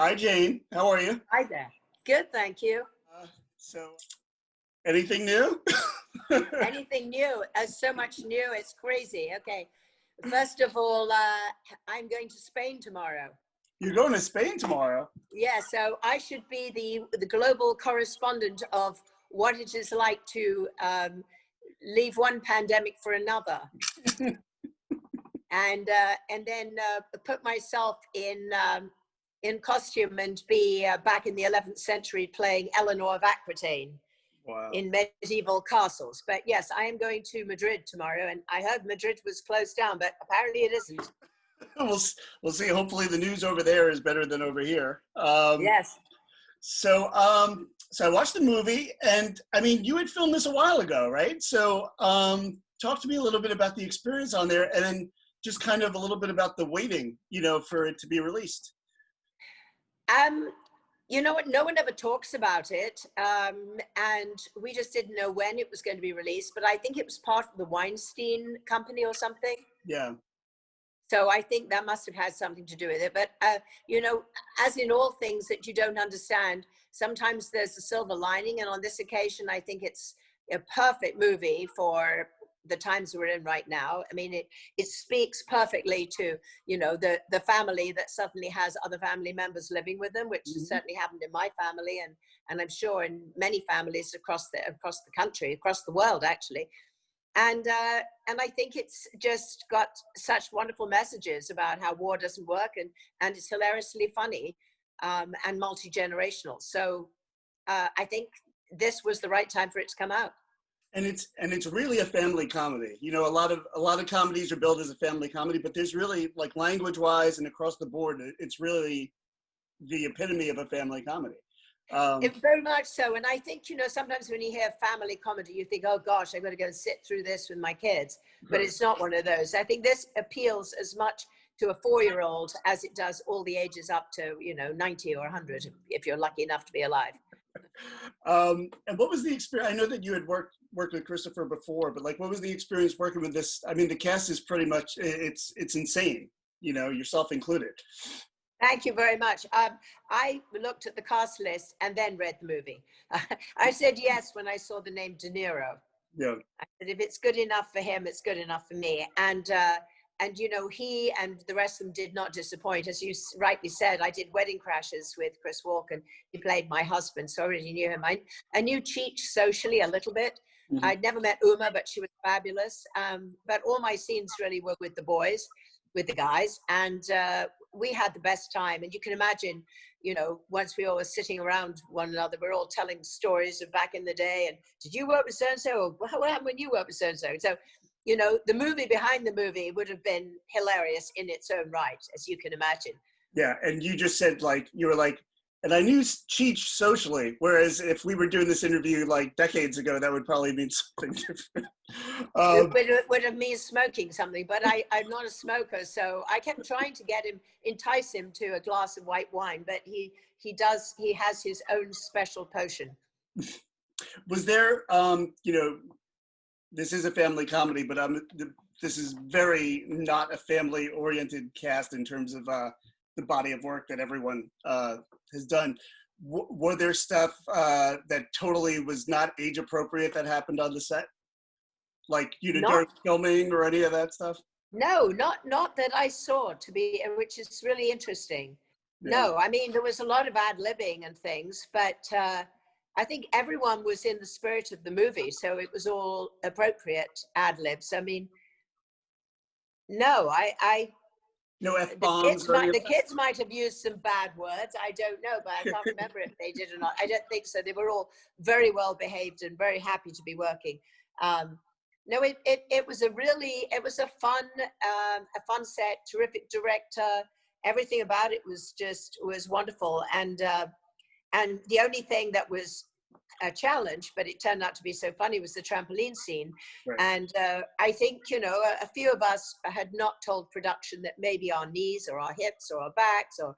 Hi, Jane. How are you? Hi there. Good, thank you. So, anything new? Anything new? So much new. It's crazy. Okay. First of all, I'm going to Spain tomorrow. You're going to Spain tomorrow. Yeah, so I should be the global correspondent of what it is like to leave one pandemic for another, and then put myself in costume and be back in the 11th century playing Eleanor of Aquitaine. Wow. In medieval castles. But yes, I am going to Madrid tomorrow, and I heard Madrid was closed down, but apparently it isn't. We'll see. Hopefully the news over there is better than over here. Yes. So I watched the movie, and I mean, you had filmed this a while ago, right? So talk to me a little bit about the experience on there, and then just kind of a little bit about the waiting, for it to be released. You know what? No one ever talks about it, and we just didn't know when it was going to be released. But I think it was part of the Weinstein Company or something. Yeah. So I think that must have had something to do with it. But as in all things that you don't understand, sometimes there's a silver lining. And on this occasion, I think it's a perfect movie for the times we're in right now. I mean, it speaks perfectly to, the family that suddenly has other family members living with them, which has certainly happened in my family, and I'm sure in many families across the country, across the world, actually. And I think it's just got such wonderful messages about how war doesn't work, and it's hilariously funny, and multi-generational. So I think this was the right time for it to come out. And it's really a family comedy. A lot of comedies are billed as a family comedy, but there's really, like, language-wise and across the board, it's really the epitome of a family comedy. Very much so. And I think, sometimes when you hear family comedy, you think, oh gosh, I've got to go and sit through this with my kids. But it's not one of those. I think this appeals as much to a 4-year-old as it does all the ages up to, 90 or 100, if you're lucky enough to be alive. And what was the experience? I know that you had worked with Christopher before, but like, what was the experience working with this? I mean, the cast is pretty much, it's insane, yourself included. Thank you very much. I looked at the cast list and then read the movie. I said yes when I saw the name De Niro. Yeah. I said, if it's good enough for him, it's good enough for me. And he and the rest of them did not disappoint. As you rightly said, I did Wedding Crashers with Chris Walken. He played my husband, so I already knew him. I knew Cheech socially a little bit. Mm-hmm. I'd never met Uma, but she was fabulous. But all my scenes really were with the boys, with the guys, and we had the best time. And you can imagine, once we all were sitting around one another, we're all telling stories of back in the day. And did you work with so-and-so? Or what happened when you worked with so-and-so? So, the movie behind the movie would have been hilarious in its own right, as you can imagine. Yeah, and you just said, you were like, and I knew Cheech socially, whereas if we were doing this interview like decades ago, that would probably mean something different. It would have meant smoking something, but I'm not a smoker, so I kept trying to entice him to a glass of white wine, but he has his own special potion. Was there, this is a family comedy, but this is very not a family-oriented cast in terms of the body of work that everyone has done. Were there stuff that totally was not age appropriate that happened on the set? Like, during filming or any of that stuff? No, not that I saw, which is really interesting. Yeah. No, I mean, there was a lot of ad-libbing and things, but I think everyone was in the spirit of the movie, so it was all appropriate ad-libs. I mean, no, no F-bombs. The kids might have used some bad words. I don't know, but I can't remember if they did or not. I don't think so. They were all very well behaved and very happy to be working. No, it was a fun set, terrific director. Everything about it was wonderful. And the only thing that was a challenge, but it turned out to be so funny, was the trampoline scene. Right. And I think, a few of us had not told production that maybe our knees or our hips or our backs or,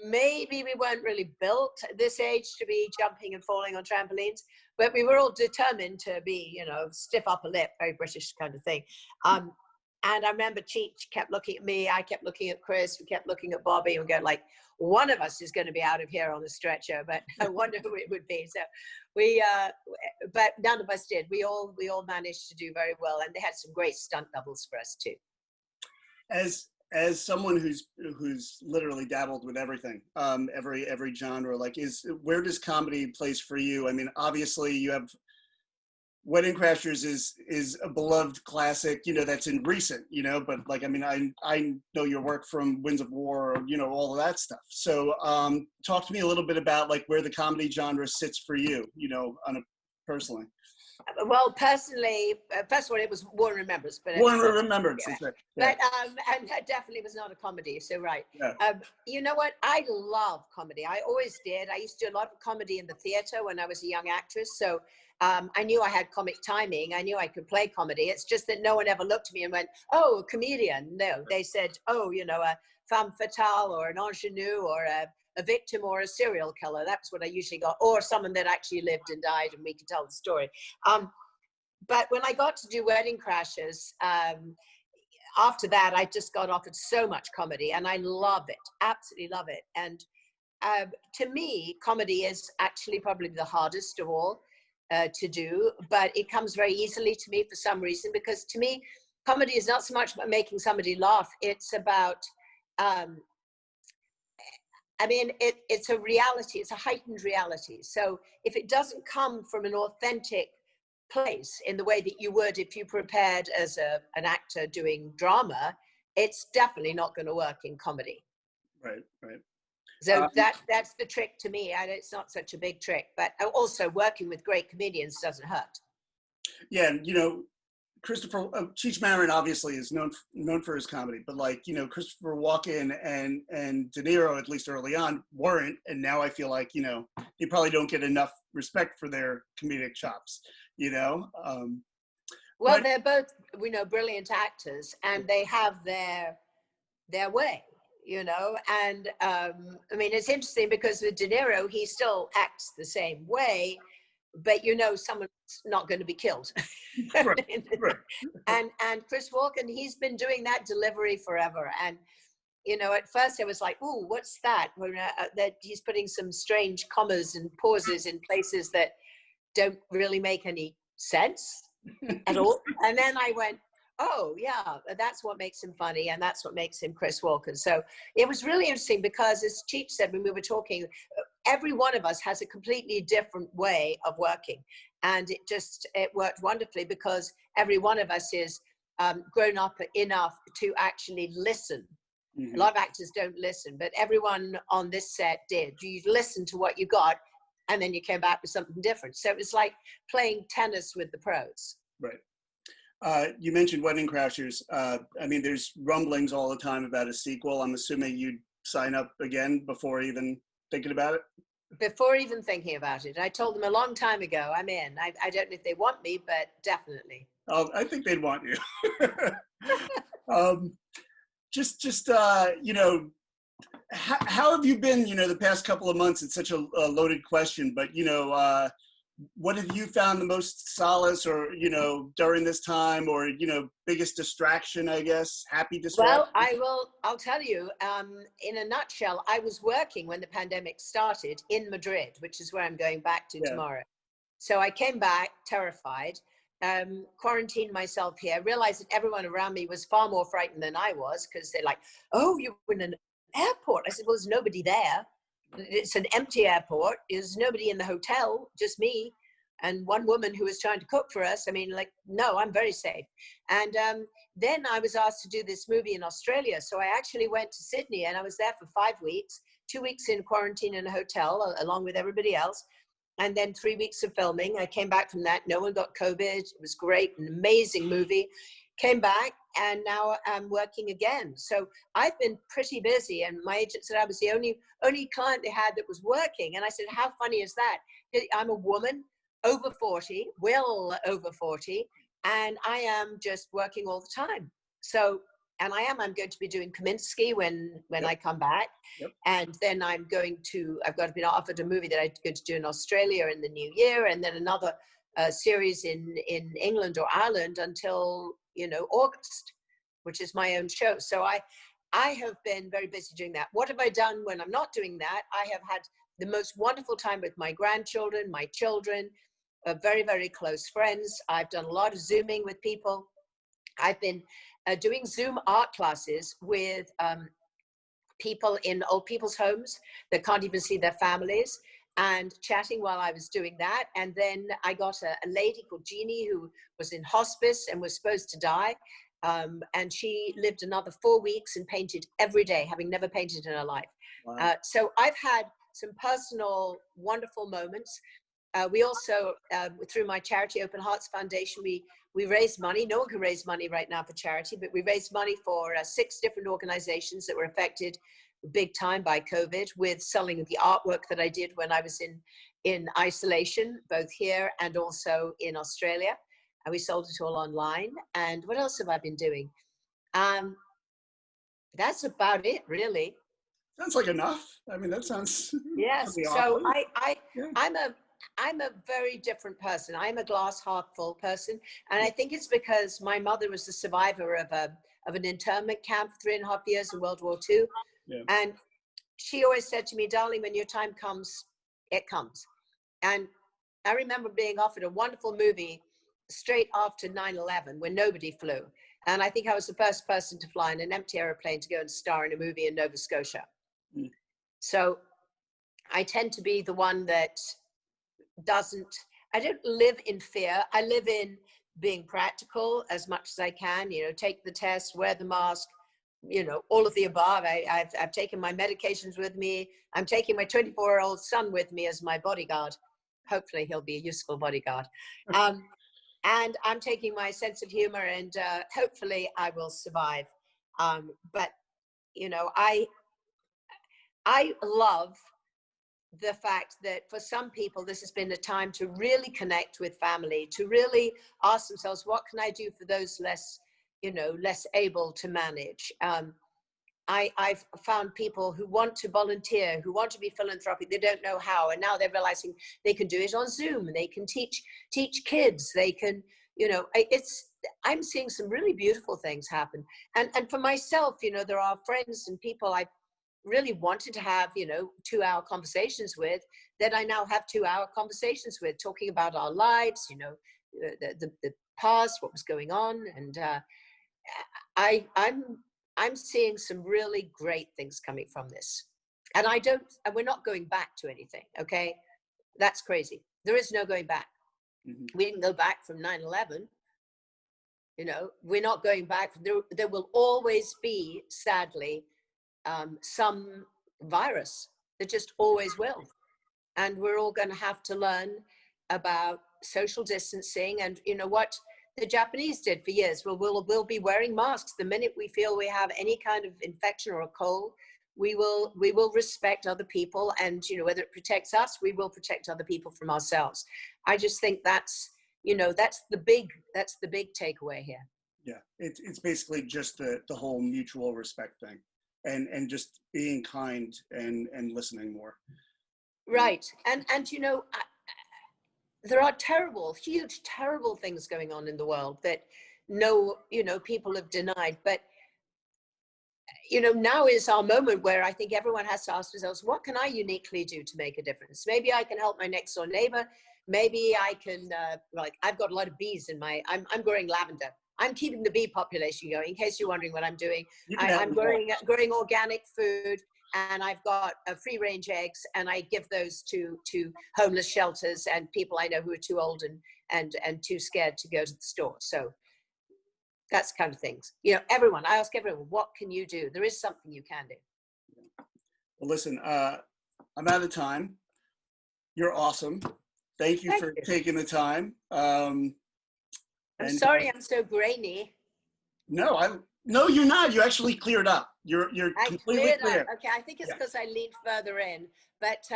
maybe we weren't really built at this age to be jumping and falling on trampolines, but we were all determined to be, stiff upper lip, very British kind of thing. And I remember Cheech kept looking at me, I kept looking at Chris, we kept looking at Bobby, and we go like, one of us is going to be out of here on the stretcher, but I wonder who it would be. So we, but none of us did. We all managed to do very well, and they had some great stunt doubles for us too. As someone who's literally dabbled with everything, every genre, like, where does comedy place for you? I mean, obviously you have Wedding Crashers is a beloved classic, that's in recent, but like, I mean, I know your work from Winds of War, all of that stuff. So talk to me a little bit about like where the comedy genre sits for you, on a personally. Well, personally, first of all, it was War and Remembrance, but Remembrance, yeah. right. Yeah. But and that definitely was not a comedy. So right, Yeah. You know what? I love comedy. I always did. I used to do a lot of comedy in the theater when I was a young actress. So I knew I had comic timing. I knew I could play comedy. It's just that no one ever looked at me and went, "Oh, a comedian." No, they said, "Oh, a femme fatale or an ingenue or a victim or a serial killer." That's what I usually got, or someone that actually lived and died and we could tell the story. But when I got to do Wedding Crashers, after that, I just got offered so much comedy and I love it, absolutely love it. And to me, comedy is actually probably the hardest of all to do, but it comes very easily to me for some reason, because to me, comedy is not so much about making somebody laugh. It's about, it's a reality. It's a heightened reality. So if it doesn't come from an authentic place in the way that you would if you prepared as an actor doing drama, it's definitely not going to work in comedy. Right. So that's the trick to me, and it's not such a big trick, but also working with great comedians doesn't hurt. Yeah, Christopher Cheech Marin obviously is known for his comedy, but like Christopher Walken and De Niro, at least early on, weren't, and now I feel like you probably don't get enough respect for their comedic chops. Well, they're both brilliant actors, and they have their way. And it's interesting because with De Niro, he still acts the same way, but someone's not going to be killed. Right. And Chris Walken, he's been doing that delivery forever. And at first I was like, "Ooh, what's that?" That he's putting some strange commas and pauses in places that don't really make any sense at all. And then I went, "Oh yeah, that's what makes him funny, and that's what makes him Chris Walken." So it was really interesting because, as Cheech said when we were talking, every one of us has a completely different way of working, and it worked wonderfully because every one of us is grown up enough to actually listen. Mm-hmm. A lot of actors don't listen, but everyone on this set did. You listened to what you got, and then you came back with something different. So it was like playing tennis with the pros. Right. You mentioned Wedding Crashers. There's rumblings all the time about a sequel. I'm assuming you'd sign up again before even thinking about it? Before even thinking about it. I told them a long time ago, I'm in. I don't know if they want me, but definitely. Oh, I think they'd want you. How have you been, the past couple of months? It's such a loaded question, but, what have you found the most solace or, during this time, or, biggest distraction, I guess, happy distraction? Well, I'll tell you, in a nutshell, I was working when the pandemic started in Madrid, which is where I'm going back to tomorrow. So I came back terrified, quarantined myself here, realized that everyone around me was far more frightened than I was, because they're like, "Oh, you're in an airport." I said, "Well, there's nobody there. It's an empty airport. There's nobody in the hotel, just me and one woman who was trying to cook for us." No, I'm very safe. And then I was asked to do this movie in Australia. So I actually went to Sydney, and I was there for 5 weeks, 2 weeks in quarantine in a hotel along with everybody else. And then 3 weeks of filming. I came back from that. No one got COVID. It was great, an amazing movie. Came back, and now I'm working again. So I've been pretty busy, and my agent said I was the only client they had that was working. And I said, "How funny is that? I'm a woman, over 40, well over 40, and I am just working all the time." So, and I'm going to be doing Kaminsky when I come back. Yep. And then I've got to be offered a movie that I'm going to do in Australia in the new year, and then another series in England or Ireland until August. which is my own show. So I have been very busy doing that. What have I done when I'm not doing that? I have had the most wonderful time with my grandchildren, my children, very, very close friends. I've done a lot of Zooming with people. I've been doing Zoom art classes with people in old people's homes that can't even see their families, and chatting while I was doing that. And then I got a lady called Jeannie who was in hospice and was supposed to die. And she lived another 4 weeks and painted every day, having never painted in her life. Wow. So I've had some personal, wonderful moments. We also, through my charity, Open Hearts Foundation, we raised money. No one can raise money right now for charity, but we raised money for 6 different organizations that were affected big time by COVID, with selling the artwork that I did when I was in isolation, both here and also in Australia. And we sold it all online. And what else have I been doing? That's about it, really. Sounds like enough. I mean, that sounds Yes. pretty So awesome. I'm a very different person. I'm a glass half full person. And I think it's because my mother was the survivor of an internment camp for 3.5 years in World War II. Yeah. And she always said to me, darling, when your time comes, it comes. And I remember being offered a wonderful movie straight after 9/11 when nobody flew. And I think I was the first person to fly in an empty airplane to go and star in a movie in Nova Scotia. Mm. So I tend to be the one that I don't live in fear. I live in being practical as much as I can, take the test, wear the mask, all of the above. I've taken my medications with me. I'm taking my 24-year-old son with me as my bodyguard. Hopefully he'll be a useful bodyguard. And I'm taking my sense of humor, and hopefully I will survive. But, I love the fact that for some people, this has been a time to really connect with family, to really ask themselves, what can I do for those less able to manage? I've found people who want to volunteer, who want to be philanthropic, they don't know how, and now they're realizing they can do it on Zoom, and they can teach kids, they can, I'm seeing some really beautiful things happen. And for myself, there are friends and people I really wanted to have, 2-hour conversations with, that I now have 2-hour conversations with, talking about our lives, the past, what was going on. And I'm seeing some really great things coming from this. And we're not going back to anything. Okay. That's crazy. There is no going back. Mm-hmm. We didn't go back from 9/11. We're not going back. There will always be, sadly, some virus. There just always will. And we're all going to have to learn about social distancing. And what the Japanese did for years, we'll be wearing masks. The minute we feel we have any kind of infection or a cold, we will respect other people. And, whether it protects us, we will protect other people from ourselves. I just think that's the big takeaway here. Yeah. It's basically just the whole mutual respect thing. And just being kind and listening more. Right. And there are huge, terrible things going on in the world that people have denied. But, now is our moment where I think everyone has to ask themselves, what can I uniquely do to make a difference? Maybe I can help my next door neighbor. Maybe I can, I've got a lot of bees I'm growing lavender. I'm keeping the bee population going, in case you're wondering what I'm doing. I'm growing organic food, and I've got free range eggs, and I give those to homeless shelters and people I know who are too old and too scared to go to the store. So that's kind of things. I ask everyone, what can you do? There is something you can do. Well, listen, I'm out of time. You're awesome. Thank you for taking the time. I'm sorry I'm so grainy. No, you're not. You actually cleared up. You're completely clear. Okay, I think it's because I leaned further in. But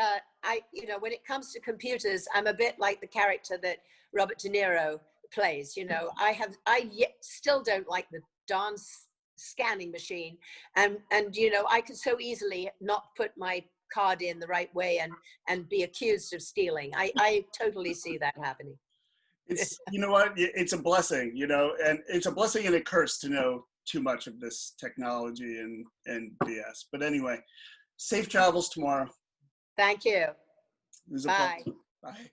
when it comes to computers, I'm a bit like the character that Robert De Niro plays. I still don't like the darn scanning machine, and I could so easily not put my card in the right way and be accused of stealing. I totally see that happening. It's, you know what, it's a blessing, and it's a blessing and a curse to know too much of this technology and BS. But anyway, safe travels tomorrow. Thank you. It was a Bye. pleasure. Bye.